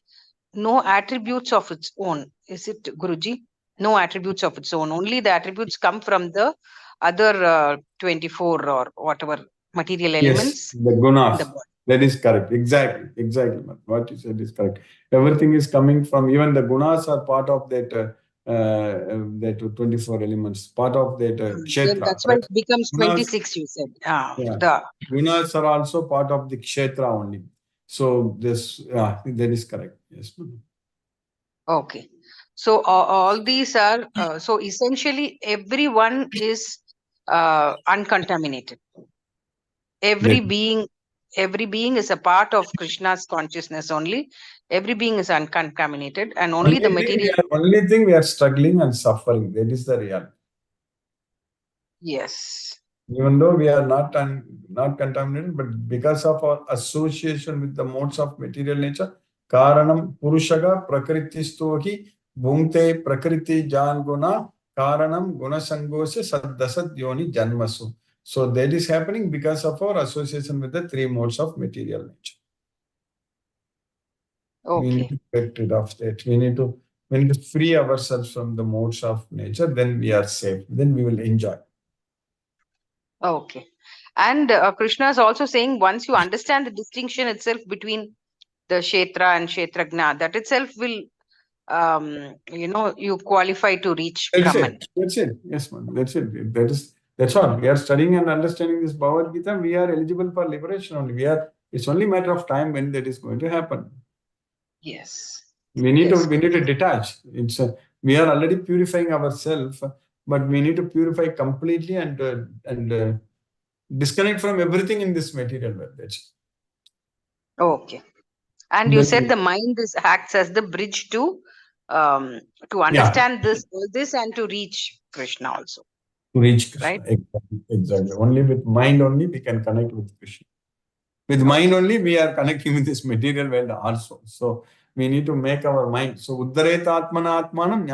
no attributes of its own. Is it, Guruji? No attributes of its own. Only the attributes come from the other 24 or whatever material elements. Yes, the in gunas. the body. That is correct. Exactly. What you said is correct. Everything is coming from, even the gunas are part of that 24 elements, part of that Then kshetra. that's why it becomes Gunas, 26, you said. yeah. The Gunas are also part of the kshetra only. So this, that is correct. Yes. Okay. So all these are, so essentially everyone is uncontaminated. Every being is a part of Krishna's consciousness only. Every being is uncontaminated, and only the material. Only thing we are struggling and suffering. That is the reality. Yes. Even though we are not contaminated, but because of our association with the modes of material nature, karanam purushaga prakritistohi bhungte prakriti jan guna karanam gunasangosya saddasad yoni janmasu. So that is happening because of our association with the three modes of material nature. We need Okay. to get rid of that. We need to free ourselves from the modes of nature. Then we are safe. Then we will enjoy. Okay. And Krishna is also saying, once you understand the distinction itself between the Kshetra and Kshetragna, that itself will, you qualify to reach Brahman. That's it. Yes, ma'am. That's it. That's all. We are studying and understanding this Bhagavad Gita. We are eligible for liberation only. It's only a matter of time when that is going to happen. Yes. We need to detach. We are already purifying ourselves, but we need to purify completely and disconnect from everything in this material world. That's it. Okay. And you said the mind acts as the bridge to understand all this and to reach Krishna also. To reach Krishna. Right? Exactly. Only with mind only we can connect with Krishna. With mind only we are connecting with this material world also. So we need to make our mind. So Uddareta Atmana Atmanam,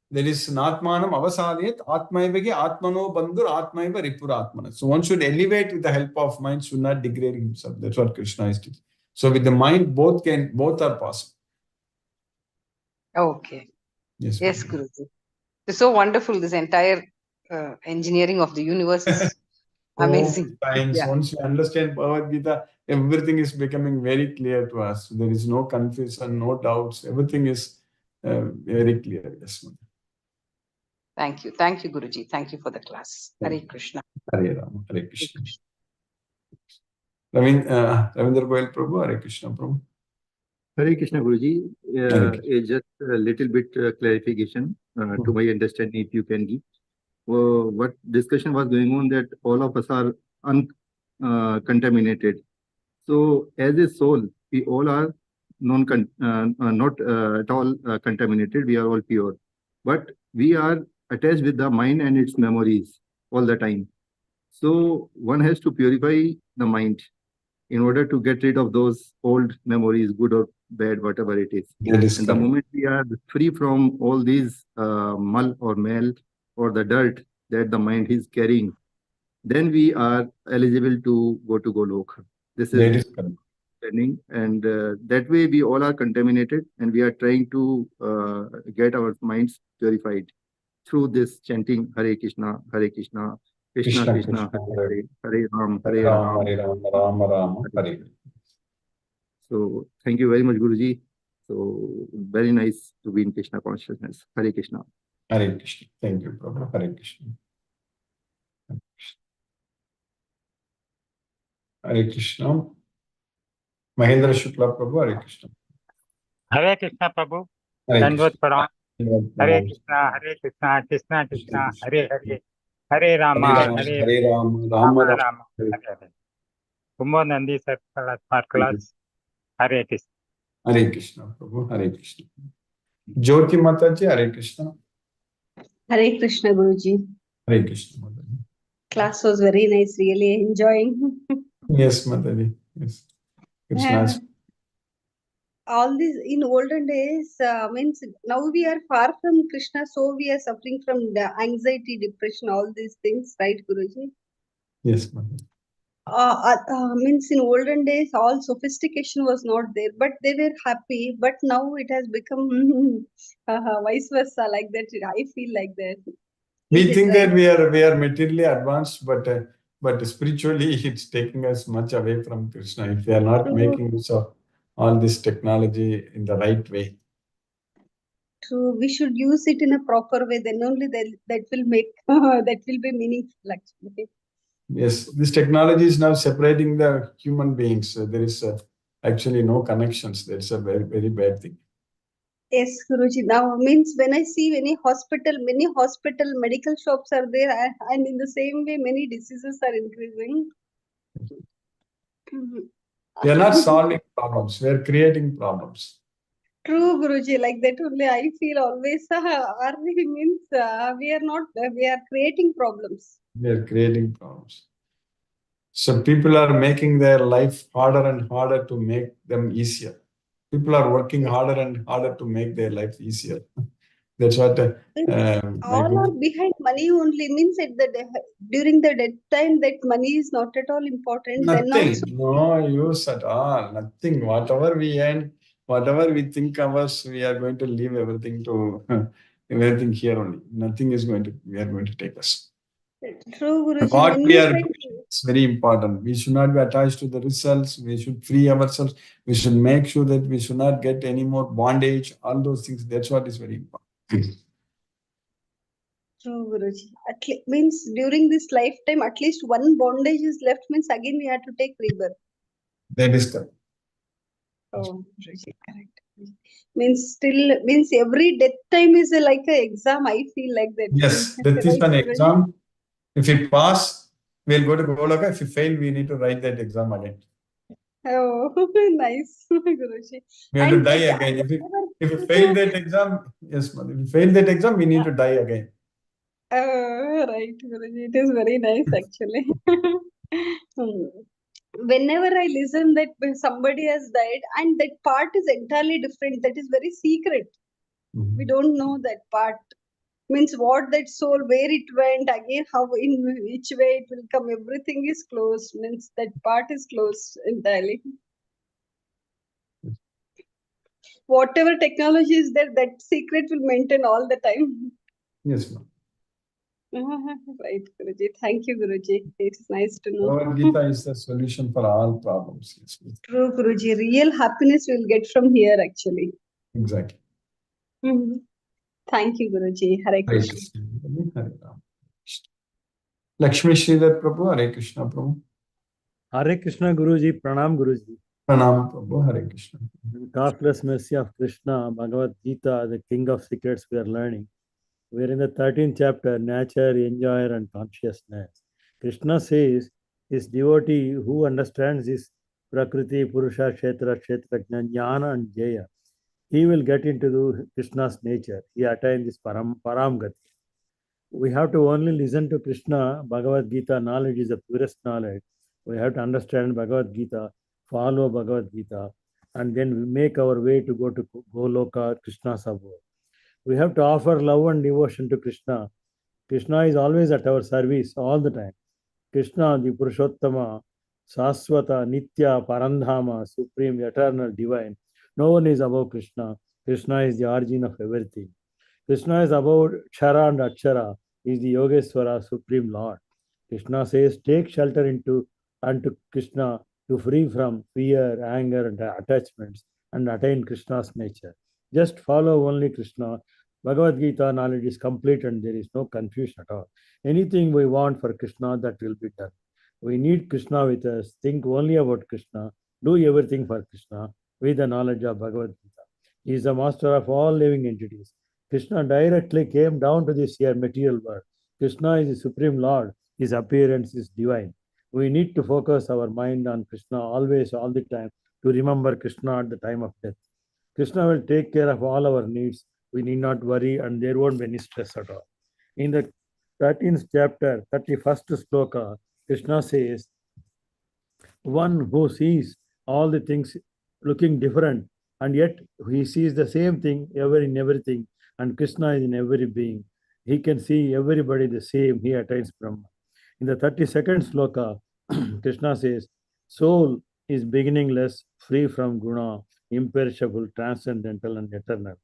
there is Natmanam Avasadiyat Atmaivagi Atmano Bandhur Atmaiva Ripuratmana. So one should elevate with the help of mind, should not degrade himself. That's what Krishna is teaching. So with the mind, both are possible. Okay. Yes, Guruji. It's so wonderful. This entire engineering of the universe is amazing. Science. Once you understand Bhagavad Gita, everything is becoming very clear to us. There is no confusion, no doubts. Everything is very clear. Yes, ma'am. Thank you. Thank you, Guruji. Thank you for the class. Hare Krishna. Hare Rama. Hare Krishna. Ravindra Goyal Prabhu, Hare Krishna Prabhu. Hare Krishna Guruji, just a little bit clarification to my understanding, if you can give. What discussion was going on that all of us are uncontaminated. So as a soul, we all are not at all contaminated. We are all pure, but we are attached with the mind and its memories all the time. So one has to purify the mind in order to get rid of those old memories, good or bad, whatever it is. And the moment we are free from all these mal or mal or the dirt that the mind is carrying, then we are eligible to go to Goloka. This is understanding, and that way we all are contaminated, and we are trying to get our minds purified through this chanting Hare Krishna, Hare Krishna, Krishna Krishna, Hare Hare, Hare Ram, Hare Ram, Rama Rama, Hare. So thank you very much, Guruji. So very nice to be in Krishna consciousness. Hare Krishna. Hare Krishna. Thank you, Prabhu. Hare Krishna. Hare Krishna. Mahendra Shukla Prabhu, Hare Krishna. Hare Krishna Prabhu. Hare Krishna. Hare Krishna, Hare Krishna, Krishna Krishna, Hare Hare, Hare Rama, Hare Rama Rama, Hare Hare. Kumbo Nandi sir for class. Hare Krishna. Hare Krishna Prabhu, Hare Krishna. Jyoti Mataji, Hare Krishna. Hare Krishna Guruji. Hare Krishna Mataji. Class was very nice, really enjoying. Yes, Madhavi. Yes. Krishna's. All this in olden days means now we are far from Krishna, so we are suffering from the anxiety, depression, all these things, right, Guruji? Yes, Madhavi. Means in olden days, all sophistication was not there, but they were happy. But now it has become vice versa, like that. I feel like that. We Is it think right? that we are materially advanced, but spiritually it's taking us much away from Krishna if we are not True, making use of all this technology in the right way. true. We should use it in a proper way. Then only that will make that will be meaningful, actually. Yes, this technology is now separating the human beings. There is actually no connections. That's a very, very bad thing. Yes, Guruji. Now means when I see many hospital medical shops are there, and in the same way, many diseases are increasing. We are not solving problems. We are creating problems. True, Guruji. Like that only I feel always. Are we means we are not. We are creating problems. We are creating problems. So people are making their life harder and harder to make them easier. People are working harder and harder to make their life easier. That's what my All are good. behind money only. Means at during the death time, that money is not at all important. Then also, Nothing, no use at all. Nothing. Whatever we earn, whatever we think ours, we are going to leave everything to everything here only. Nothing is going to. We are going to take us. true, And Guruji. what When we you are said doing is very important. We should not be attached to the results. We should free ourselves. We should make sure that we should not get any more bondage. All those things. That's what is very important. true, Guruji. Means during this lifetime, at least one bondage is left. Means again we have to take rebirth. That is correct. Oh, Guruji, correct. Means every death time is like a exam. I feel like that. Yes, that is Right, an Guruji? exam. If we pass, we'll go to Goloka. If we fail, we need to write that exam again. Oh, nice, Guruji. We have to And die that again. If we fail that exam, yes, mother, if we fail that exam, we need to die again. right, Guruji. It is very nice, actually. Whenever I listen that somebody has died, and that part is entirely different, that is very secret. We don't know that part. Means what that soul, where it went, again, how, in which way it will come, everything is closed. Means that part is closed entirely. Whatever technology is there, that secret will maintain all the time. Yes, ma'am. Right, Guruji. Thank you, Guruji. It's nice to know. Bhagavad Gita is the solution for all problems. Yes, True, Guruji. Real happiness we'll get from here, actually. exactly. Thank you, Guruji. Hare Hare Krishna. Krishna. Hare Ram. Lakshmi Sridhar Prabhu, Hare Krishna Prabhu. Hare Krishna Guruji, Pranam Guruji. Pranam Prabhu, Hare Krishna. In costless mercy of Krishna, Bhagavad Gita, the king of secrets we are learning. We are in the 13th chapter, nature, enjoyer, and consciousness. Krishna says, his devotee who understands this Prakriti, Purusha, Kshetra, Kshetrajna, Jnana, and Jaya, he will get into Krishna's nature. He attains this Paramgati. We have to only listen to Krishna. Bhagavad Gita knowledge is the purest knowledge. We have to understand Bhagavad Gita, follow Bhagavad Gita, and then we make our way to go to Goloka, Krishna's abode. We have to offer love and devotion to Krishna. Krishna is always at our service all the time. Krishna, the Purushottama, Saswata, Nitya, Parandhama, Supreme, Eternal, Divine. No one is above Krishna. Krishna is the origin of everything. Krishna is about Kshara and Akshara. He is the Yogeshwara, Supreme Lord. Krishna says, take shelter unto Krishna to free from fear, anger, and attachments and attain Krishna's nature. Just follow only Krishna. Bhagavad Gita knowledge is complete and there is no confusion at all. Anything we want for Krishna, that will be done. We need Krishna with us. Think only about Krishna. Do everything for Krishna with the knowledge of Bhagavad Gita. He is the master of all living entities. Krishna directly came down to this here material world. Krishna is the Supreme Lord. His appearance is divine. We need to focus our mind on Krishna always, all the time, to remember Krishna at the time of death. Krishna will take care of all our needs. We need not worry, and there won't be any stress at all. In the 13th chapter, 31st sloka, Krishna says, one who sees all the things looking different, and yet he sees the same thing ever in everything, and Krishna is in every being. He can see everybody the same, he attains Brahma. In the 32nd sloka, Krishna says, soul is beginningless, free from guna, imperishable, transcendental, and eternal.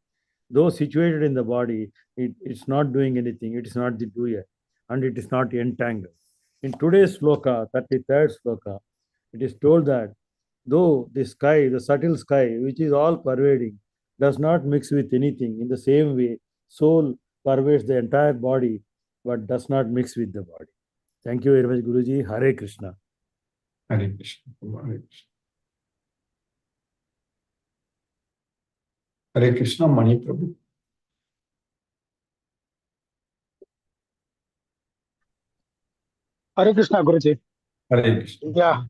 Though situated in the body, it's not doing anything, it is not the doer, and it is not entangled. In today's sloka, 33rd sloka, it is told that though the sky, the subtle sky, which is all pervading, does not mix with anything, in the same way, soul pervades the entire body but does not mix with the body. Thank you very much, Guruji. Hare Krishna. Hare Krishna. Hare Krishna. Hare Krishna, Mani Prabhu. Hare Krishna, Guruji. Hare Krishna.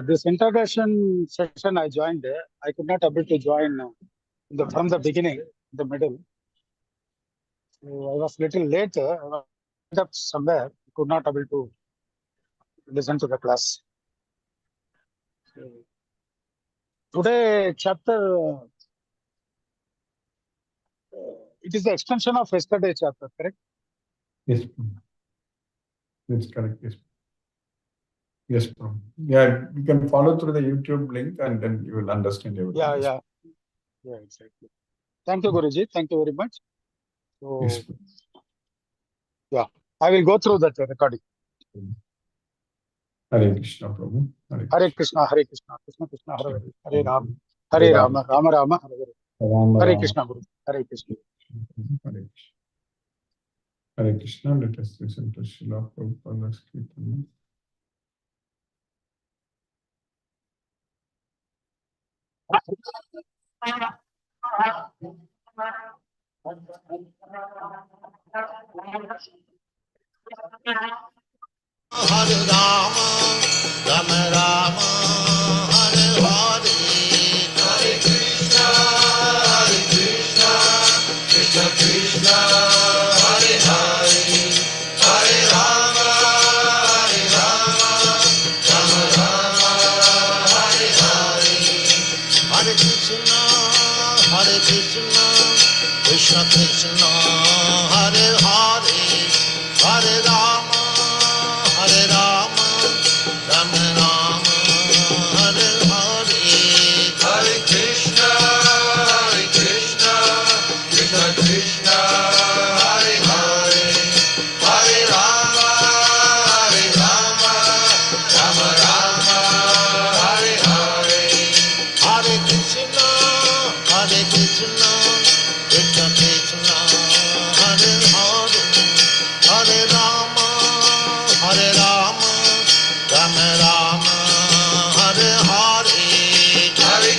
This introduction session I joined. I could not able to join from the beginning, the middle. So I was little late. I was up somewhere. Could not able to listen to the class. Today chapter, it is the extension of yesterday chapter, correct? Yes, Prabhu. That's correct. Yes. Yes, Prabhu. Yeah, you can follow through the YouTube link and then you will understand everything. Yeah, exactly. Thank you, Guruji. Thank you very much. So, Yes, Prabhu. yeah, I will go through that recording. Hare Krishna, Prabhu. Hare Krishna, Hare Krishna, Krishna Krishna, Hare Rama, Hare Rama, Rama Rama, Hare Krishna, Guru, Hare Krishna. Hare Krishna. Let us listen to Srila Prabhupada's Kirtan. Hare Rama, Rama Rama, Hare Hare, Hare Krishna, Krishna Krishna, Hare Hare, Hare Rama, Rama Rama, Hare Hare, Hare Krishna, Krishna Krishna, Hare Hare, Hare Rama, Rama Rama, Hare Hare, Hare Krishna, Krishna Krishna, Hare Hare, Hare Rama, Rama Rama, Hare Hare, Hare Krishna, Krishna Krishna, Hare Hare, Hare Rama, Rama Rama, Hare Hare, Hare Krishna, Krishna Krishna, Hare Hare, Hare Rama, Rama Rama, Hare Hare, Hare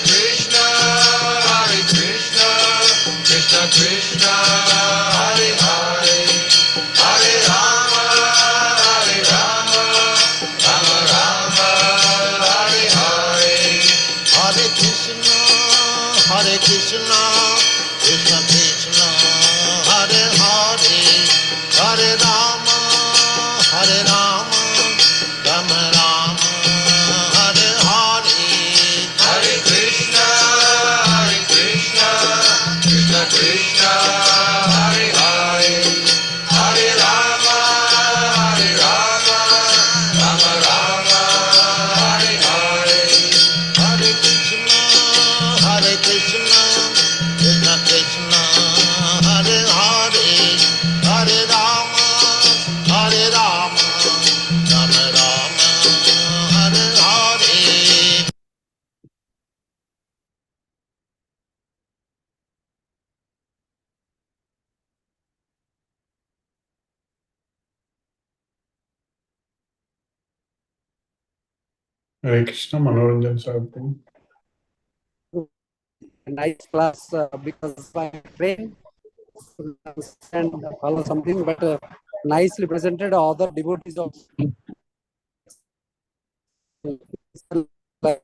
Krishna, Krishna Krishna, Hare Hare, Hare Rama, Rama Rama, Hare Hare, Hare Krishna, Krishna Krishna, Hare Hare, Hare Rama, Rama Rama, Hare Hare, Hare Krishna, Krishna Krishna, Hare Hare, Hare Rama, Rama Rama, Hare Hare. Hare Krishna, Manoranjan Sahib. Nice class because I trained and follow something, but nicely presented. Other devotees of that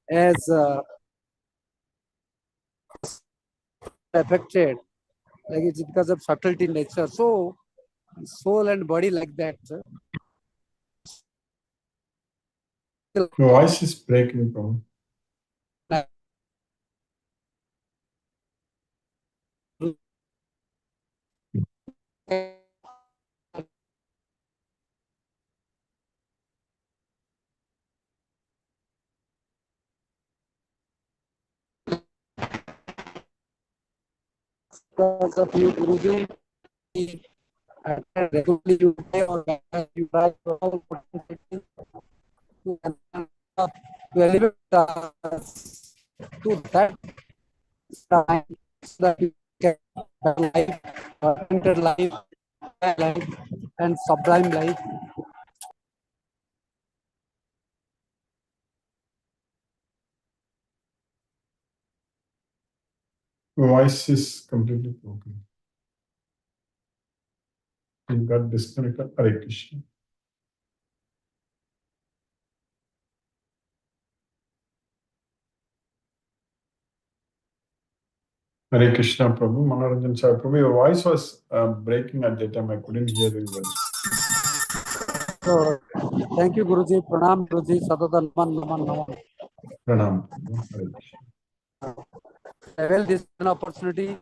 as affected, like it's because of subtlety nature. So soul and body like that. Your voice is breaking, bro. Because of you, Guruji, and regularly you pray or you try to elevate to that time so that you can have life, enter life, and sublime life. Your voice is completely broken. You got disconnected. Hare Krishna. Hare Krishna, Prabhu. Manoranjan sir, Prabhu, your voice was breaking at that time. I couldn't hear you well. So, thank you, Guruji. Pranam, Guruji. Sadada naman, naman, naman. Pranam. Hare Krishna. Avail this opportunity